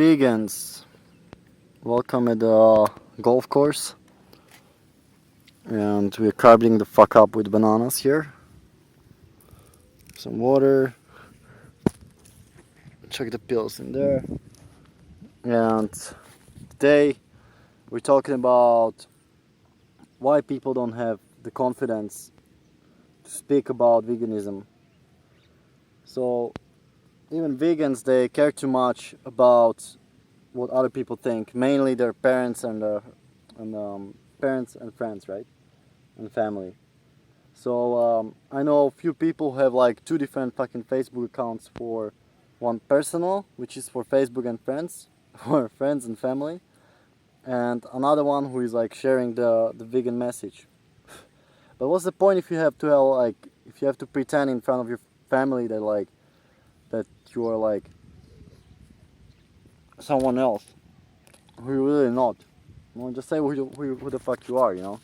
Vegans, welcome at the golf course, and we're carving the fuck up with bananas here. Some water, check the pills in there, and today we're talking about why people don't have the confidence to speak about veganism. So even vegans, they care too much about what other people think, mainly their parents and parents and friends, right, and family. So I know a few people who have like two different fucking Facebook accounts. For one personal, which is for Facebook and friends, for friends and family, and another one who is like sharing the vegan message. But what's the point if you have to if you have to pretend in front of your family that you are like someone else who you're really not? Well, just say who the fuck you are, you know.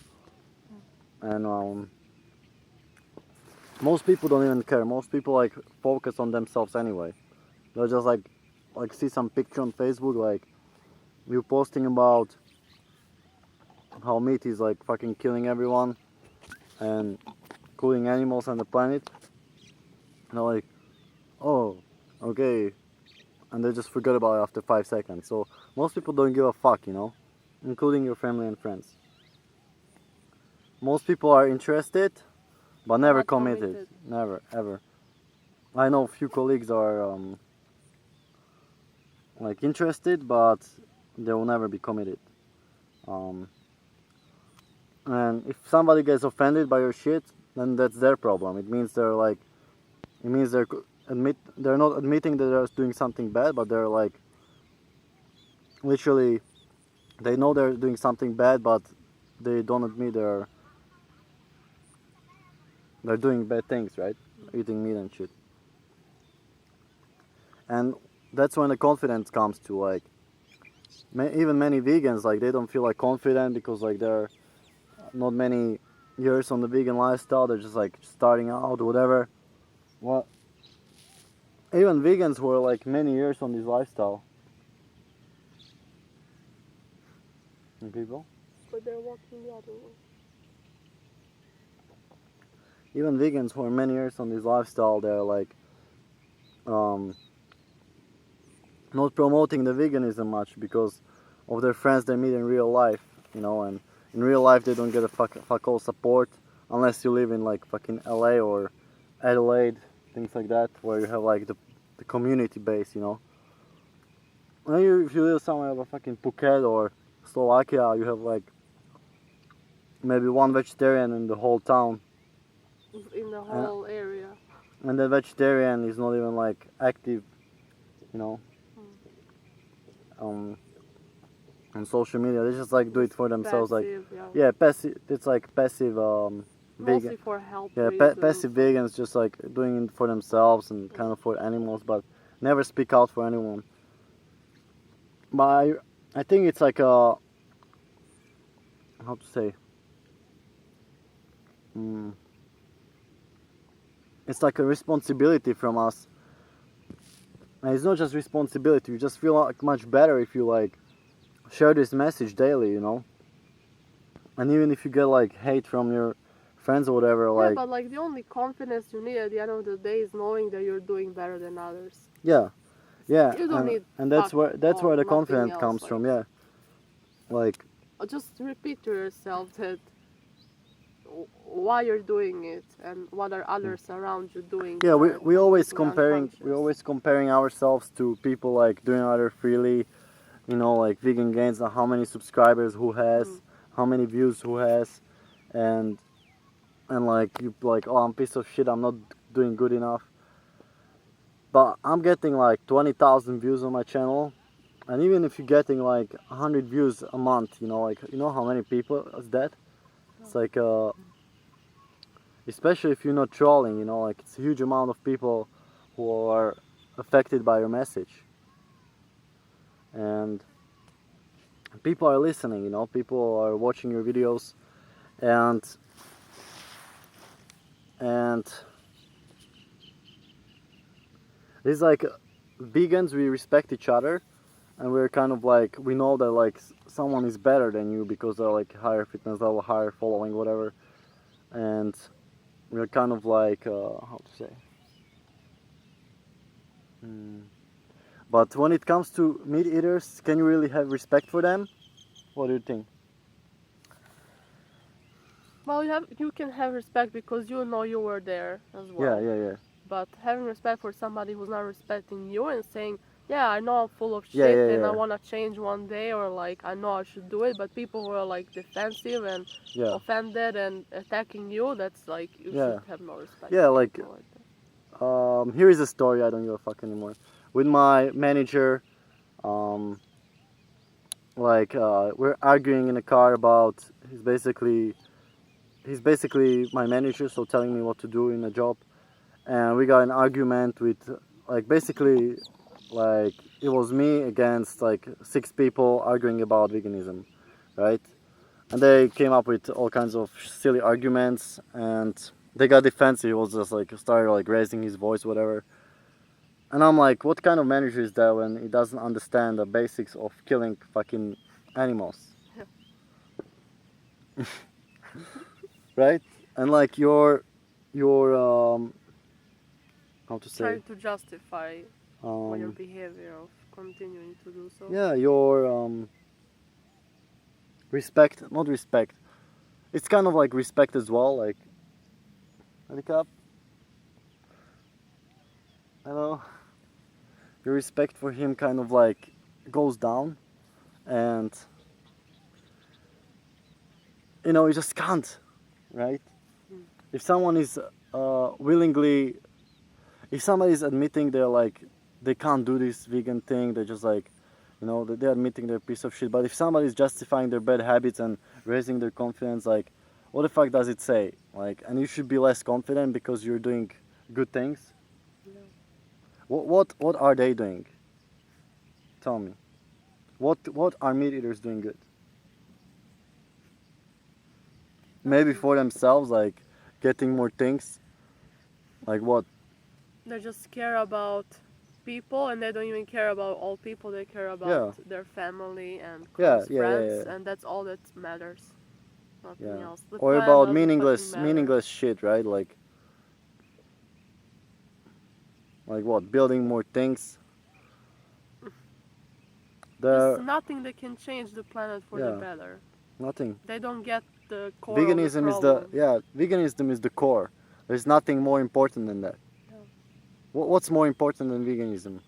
And most people don't even care. Most people like focus on themselves anyway. They'll just like see some picture on Facebook, like you posting about how meat is like fucking killing everyone and killing animals on the planet. And they're like, oh, okay, and they just forget about it after 5 seconds. So most people don't give a fuck, you know, including your family and friends. Most people are interested, but never Not committed. Never, ever. I know a few colleagues are like interested, but they will never be committed. And if somebody gets offended by your shit, then that's their problem. It means they're not admitting that they're doing something bad, but they're like literally they know they're doing something bad, but they don't admit they're doing bad things, right? Eating meat and shit. And that's when the confidence comes to like even many vegans, like they don't feel like confident because like they're not many years on the vegan lifestyle. They're just like starting out or whatever. Well, even vegans who are like many years on this lifestyle. And people? But they're walking the other way. Even vegans who are many years on this lifestyle, they're like not promoting the veganism much because of their friends they meet in real life, you know, and in real life they don't get a fuck all support unless you live in like fucking LA or Adelaide, things like that, where you have like the community base, you know. And if you live somewhere like fucking Phuket or Slovakia, you have like maybe one vegetarian in the whole town. In the whole area. And the vegetarian is not even like active, you know, on social media. They just like do it for themselves, passive, like yeah, passive. It's like passive mostly vegan. for health Yeah, passive vegans just like doing it for themselves and kind of for animals, but never speak out for anyone. But I think it's like a how to say. It's like a responsibility from us. And it's not just responsibility. You just feel like much better if you like share this message daily, you know. And even if you get like hate from your friends or whatever, like but like the only confidence you need at the end of the day is knowing that you're doing better than others. yeah, You don't need and that's where the confidence comes like, from. Yeah, like just repeat to yourself that why you're doing it and what are others around you doing. Yeah, we always comparing ourselves to people like doing other freely, you know, like vegan gains and how many subscribers who has, how many views who has, and like you like, oh, I'm a piece of shit, I'm not doing good enough. But I'm getting like 20,000 views on my channel, and even if you're getting like 100 views a month, you know, like you know how many people is that? It's like especially if you're not trolling, you know, like it's a huge amount of people who are affected by your message. And people are listening, you know, people are watching your videos, and it's like vegans, we respect each other, and we're kind of like, we know that like someone is better than you because they're like higher fitness level, higher following, whatever, and we're kind of like how to say. But when it comes to meat eaters, can you really have respect for them? What do you think? Well, you can have respect because you know you were there as Yeah, well. yeah, yeah. But having respect for somebody who's not respecting you and saying, yeah, I know I'm full of Yeah, shit yeah, and I yeah. want to change one day, or like I know I should do it, but people who are like defensive and Yeah, offended and attacking you, that's like you yeah, should have no respect yeah. for Like, people like that. here is a story. I don't give a fuck anymore. With my manager, um, like we're arguing in a car about he's basically my manager, so telling me what to do in a job, and we got an argument with like basically like it was me against like 6 people arguing about veganism, right? And they came up with all kinds of silly arguments, and they got defensive. He was just like started like raising his voice, whatever. And I'm like, what kind of manager is that when he doesn't understand the basics of killing fucking animals, right? And like your how to say Trying to justify your um behavior of continuing to do so. yeah, your respect, not respect. It's kind of like respect as well, like wake up. Hello. Your respect for him kind of like goes down, and you just can't, right? Mm. If someone is willingly, if somebody is admitting they're like they can't do this vegan thing, they're just like, they're admitting they're a piece of shit. But if somebody is justifying their bad habits and raising their confidence, like, what the fuck does it say? Like, and you should be less confident because you're doing good things. Yeah. What are they doing? Tell me. What are meat eaters doing good? Maybe for themselves, like getting more things. Like what? They just care about people, and they don't even care about all people. They care about Yeah, their family and yeah, close yeah, yeah, friends, yeah. and that's all that matters. Nothing Yeah. else. The Or plan about doesn't fucking matter. meaningless shit, right? Like what? Building more things. Just There, nothing that can change the planet for the yeah, better. nothing. They don't get the core of the Veganism is the problem. veganism is the core. There's nothing more important than that. Yeah. What's more important than veganism?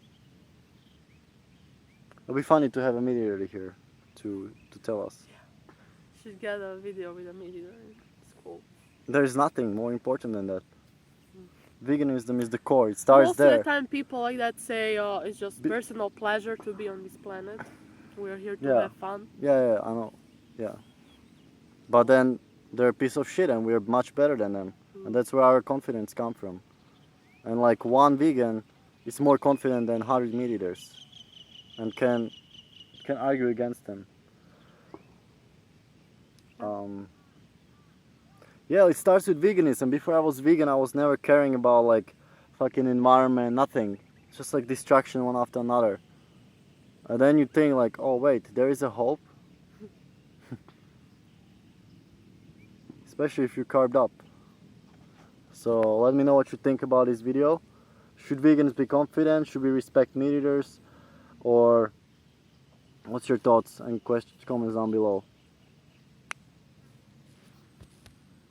It'll be funny to have a mediator here to tell us. Should get a video with a meat eater. It's cool. There's nothing more important than that. Mm. Veganism is the core. It starts Most of there. the time, people like that say it's just Be- personal pleasure to be on this planet. We're here to Yeah. have fun. Yeah, I know. Yeah. But then they're a piece of shit and we're much better than them. Mm. And that's where our confidence comes from. And like one vegan is more confident than 100 meat eaters and can argue against them. Yeah, it starts with veganism. Before I was vegan, I was never caring about like fucking environment, nothing. It's just like destruction one after another. And then you think like, oh wait, there is a hope. Especially if you're carved up. So let me know what you think about this video. Should vegans be confident? Should we respect meat eaters? Or what's your thoughts and questions, comments down below?